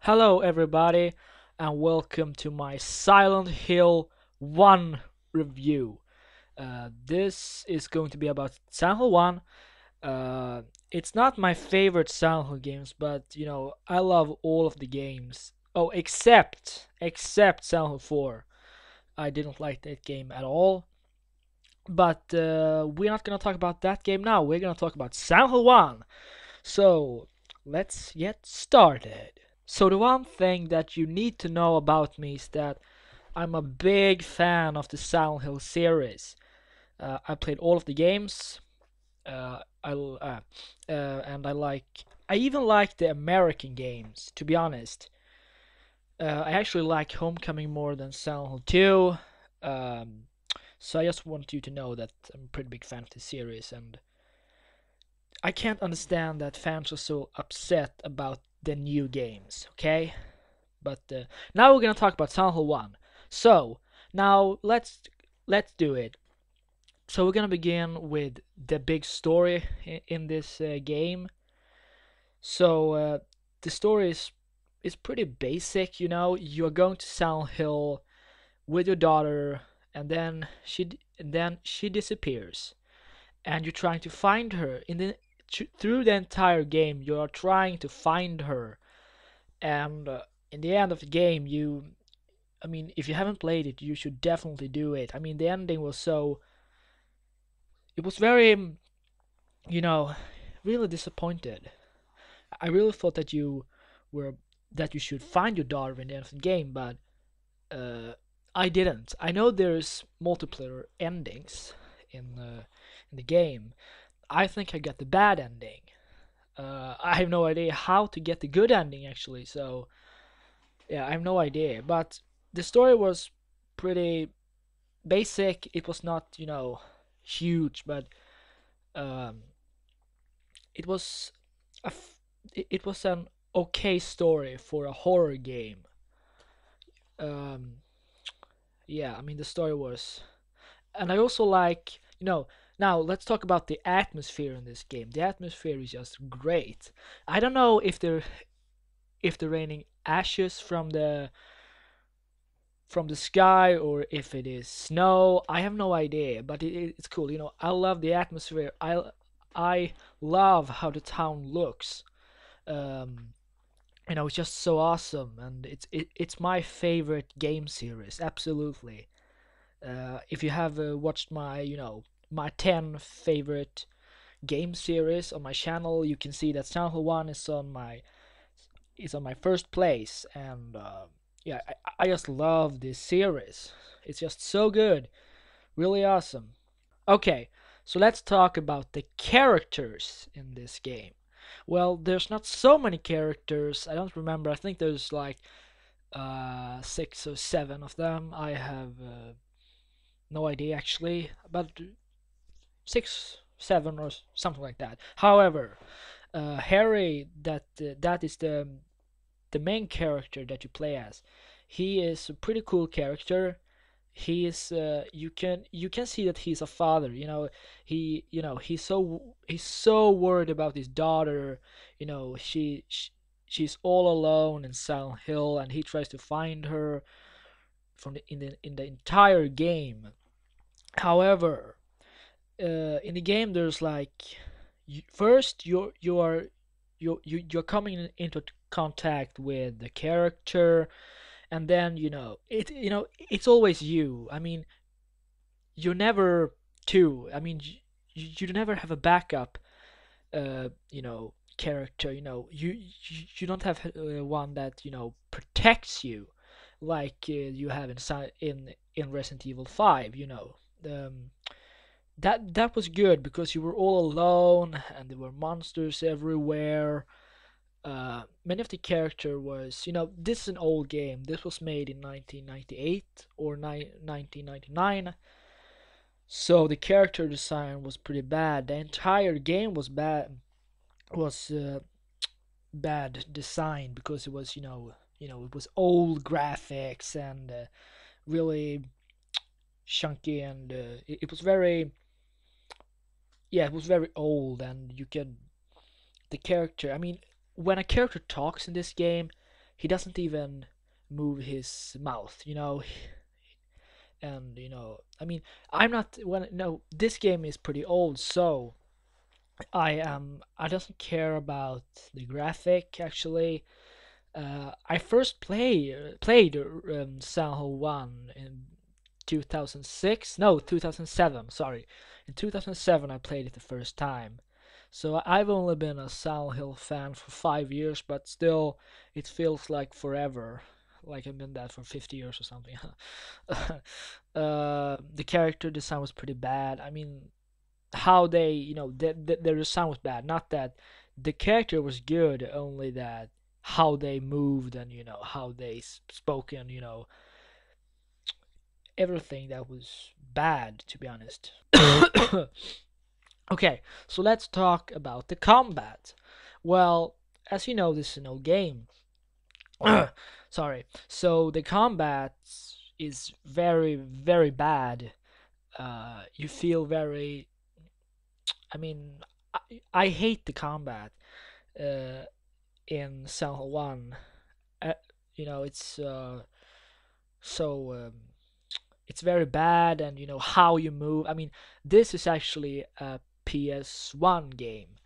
Hello, everybody, and welcome to my Silent Hill 1 review. This is going to be about Silent Hill 1. Uh, it's not my favorite Silent Hill games, but I love all of the games. Oh, except Silent Hill 4. I didn't like that game at all. But we're not gonna talk about that game now. We're gonna talk about Silent Hill 1. So let's get started. So the one thing that you need to know about me is that I'm a big fan of the Silent Hill series. I played all of the games. And I even like the American games. To be honest, I actually like Homecoming more than Silent Hill 2. Um, so I just want you to know that I'm a pretty big fan of the series, and I can't understand that fans are so upset about the new games. Okay, but now we're gonna talk about Silent Hill 1. So now let's do it. So we're gonna begin with the big story in this game. So the story is pretty basic. You're going to Silent Hill with your daughter, and then she disappears, and you're trying to find her. Through the entire game, you are trying to find her, and in the end of the game, I mean, if you haven't played it, you should definitely do it. I mean, the ending was it was very, you know, really disappointed. I really thought were, that you should find your daughter in the end of the game, but uh, I didn't. I know there's multiplayer endings in the game. I think I got the bad ending. I have no idea how to get the good ending actually, so yeah, I have no idea. But the story was pretty basic. It was not, huge, but um, it was it was an okay story for a horror game. Um, yeah, I mean the story was, and I also like, Now let's talk about the atmosphere in this game. The atmosphere is just great. I don't know if they're raining ashes from the sky or if it is snow. I have no idea, but it's cool. I love the atmosphere. I love how the town looks. Um, it's just so awesome, and it's my favorite game series. Absolutely. If you have watched my 10 favorite game series on my channel, you can see that Silent Hill 1 is on my first place, and yeah, I just love this series. It's just so good, really awesome. Okay, so let's talk about the characters in this game. Well, there's not so many characters. I don't remember. I think there's like 6 or 7 of them. I have no idea actually, but 6, 7, or something like that. However, Harry, that is the main character that you play as. He is a pretty cool character. He is you can see that he's a father. He's so worried about his daughter. She's all alone in Silent Hill, and he tries to find her in the entire game. However, in the game there's like, first you're coming into contact with the character, and then it's always you. I mean, you're never two. I mean, you never have a backup character. You don't have one that protects you like you have in Resident Evil 5. That was good because you were all alone and there were monsters everywhere. Many of the character was, this is an old game. This was made in 1998 or 1999. So the character design was pretty bad. The entire game was bad. Was bad design because it was, it was old graphics and really chunky, and it was very, yeah, it was very old, and you could the character. I mean, when a character talks in this game, he doesn't even move his mouth, and I mean, I'm not when no this game is pretty old, so I doesn't care about the graphic actually. I first played Silent Hill 1 in 2006. No, 2007. Sorry, in 2007 I played it the first time. So I've only been a Silent Hill fan for 5 years, but still, it feels like forever. Like I've been that for 50 years or something. The character design was pretty bad. I mean, how they, their design was bad. Not that the character was good, only that how they moved and how they spoke and everything that was bad, to be honest. Okay, so let's talk about the combat. Well, as you know, this is an old game. Sorry. So the combat is very, very bad. You feel very. I mean, I hate the combat uh, in Silent Hill 1. Uh, it's so it's very bad, and how you move. I mean, this is actually a PS1 game,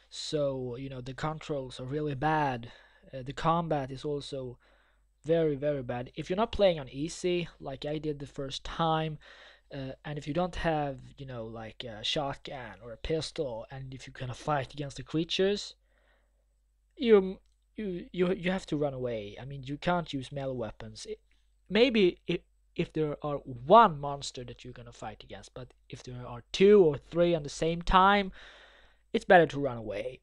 so the controls are really bad. The combat is also very, very bad. If you're not playing on easy like I did the first time, and if you don't have like a shotgun or a pistol, and if you're gonna fight against the creatures, you you have to run away. I mean, you can't use melee weapons. Maybe if there are one monster that you're gonna fight against, but if there are two or three at the same time, it's better to run away.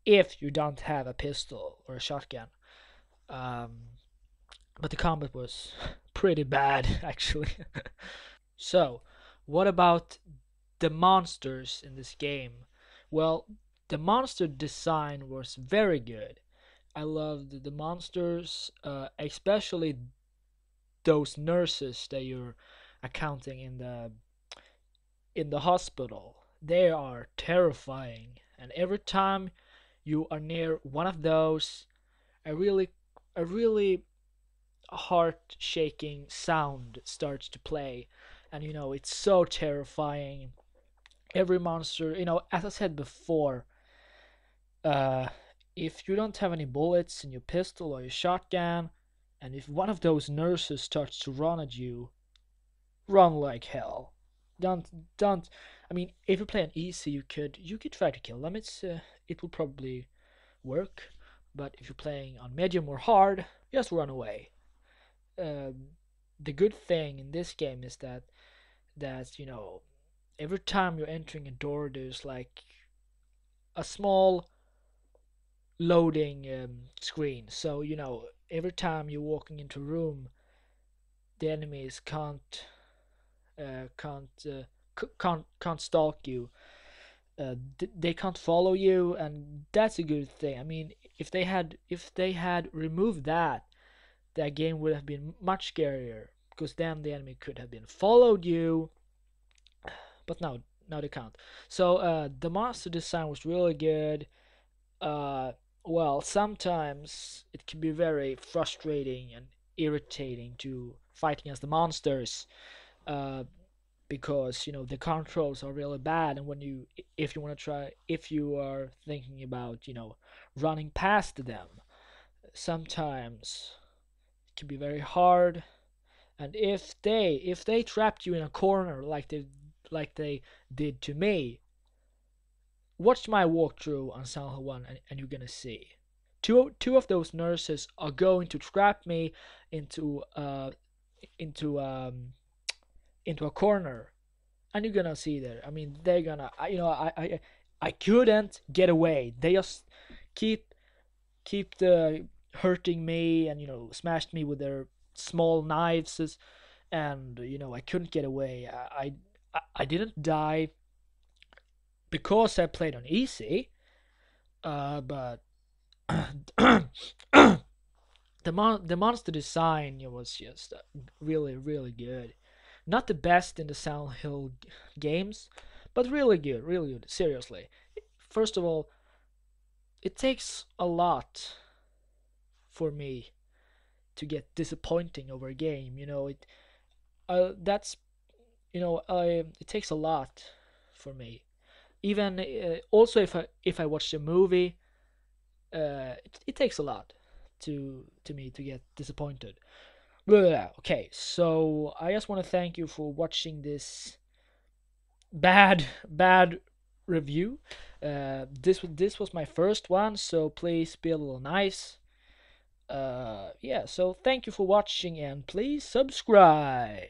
If you don't have a pistol or a shotgun. Um, but the combat was pretty bad actually. So, what about the monsters in this game? Well, the monster design was very good. I loved the monsters, especially those nurses that you're accounting in the hospital. They are terrifying, and every time you are near one of those, a really heart-shaking sound starts to play, and it's so terrifying. Every monster, as I said before, uh, if you don't have any bullets in your pistol or your shotgun, and if one of those nurses starts to run at you, run like hell. Don't. I mean, if you play on easy, you could try to kill them. It will probably work. But if you're playing on medium or hard, just run away. Um, the good thing in this game is that every time you're entering a door, there's like a small loading screen. So every time you're walking into a room, the enemies can't can't stalk you. They can't follow you, and that's a good thing. I mean, if they had removed that game would have been much scarier, because then the enemy could have been followed you. But now they can't. So the monster design was really good. Uh, well, sometimes it can be very frustrating and irritating to fight against the monsters. Uh, because the controls are really bad, and if you want to try, if you are thinking about running past them, sometimes it can be very hard. And if they trapped you in a corner like they did to me, watch my walkthrough on Silent Hill 1, and you're gonna see two of those nurses are going to trap me into into um into a corner, and you're gonna see there. I mean, they're gonna. I couldn't get away. They just keep the hurting me, and smashed me with their small knives, and I couldn't get away. I didn't die because I played on easy, but the monster design was just really, really good. Not the best in the Silent Hill games, but really good, really good. Seriously. First of all, it takes a lot for me to get disappointing over a game. That's it takes a lot for me. Even also, if I watch a movie, it takes a lot to me to get disappointed. Blah, okay, so I just want to thank you for watching this bad review. This was my first one, so please be a little nice. Yeah, so thank you for watching and please subscribe.